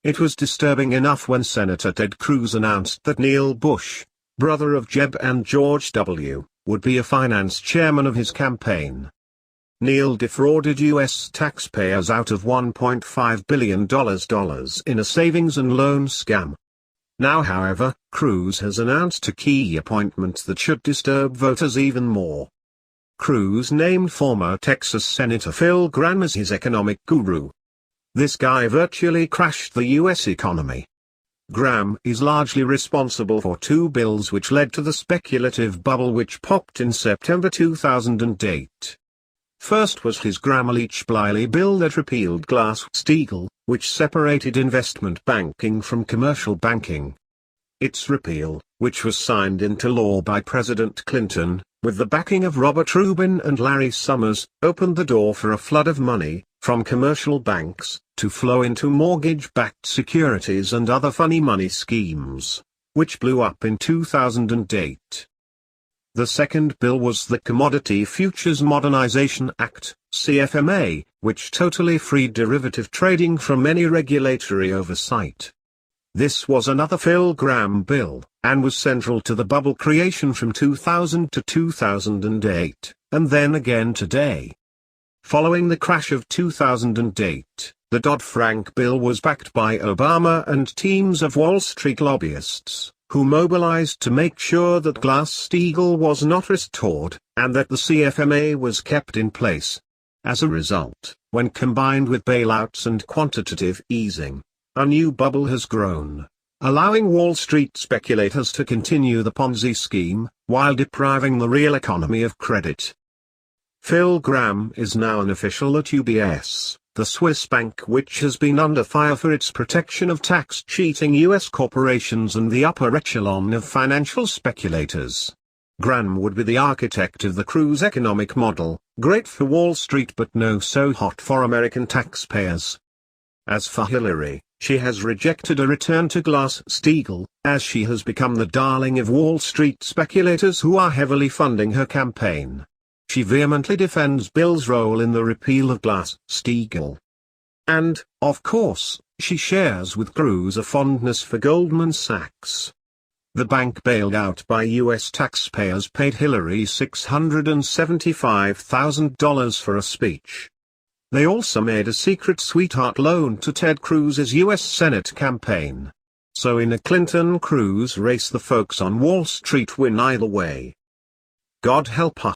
It was disturbing enough when Senator Ted Cruz announced that Neil Bush, brother of Jeb and George W., would be a finance chairman of his campaign. Neil defrauded U.S. taxpayers out of $1.5 billion in a savings and loan scam. Now however, Cruz has announced a key appointment that should disturb voters even more. Cruz named former Texas Senator Phil Gramm as his economic guru. This guy virtually crashed the U.S. economy. Gramm is largely responsible for two bills which led to the speculative bubble which popped in September 2008. First was his Gramm-Leach-Bliley bill that repealed Glass-Steagall, which separated investment banking from commercial banking. Its repeal, which was signed into law by President Clinton, with the backing of Robert Rubin and Larry Summers, opened the door for a flood of money, from commercial banks, to flow into mortgage-backed securities and other funny money schemes, which blew up in 2008. The second bill was the Commodity Futures Modernization Act, CFMA, which totally freed derivative trading from any regulatory oversight. This was another Phil Gramm bill, and was central to the bubble creation from 2000 to 2008, and then again today. Following the crash of 2008, the Dodd-Frank bill was backed by Obama and teams of Wall Street lobbyists, who mobilized to make sure that Glass-Steagall was not restored, and that the CFMA was kept in place. As a result, when combined with bailouts and quantitative easing, a new bubble has grown, allowing Wall Street speculators to continue the Ponzi scheme, while depriving the real economy of credit. Phil Gramm is now an official at UBS, the Swiss bank which has been under fire for its protection of tax-cheating U.S. corporations and the upper echelon of financial speculators. Gramm would be the architect of the Cruz economic model, great for Wall Street but no so hot for American taxpayers. As for Hillary, she has rejected a return to Glass-Steagall, as she has become the darling of Wall Street speculators who are heavily funding her campaign. She vehemently defends Bill's role in the repeal of Glass-Steagall. And, of course, she shares with Cruz a fondness for Goldman Sachs. The bank bailed out by U.S. taxpayers paid Hillary $675,000 for a speech. They also made a secret sweetheart loan to Ted Cruz's U.S. Senate campaign. So in a Clinton-Cruz race the folks on Wall Street win either way. God help us.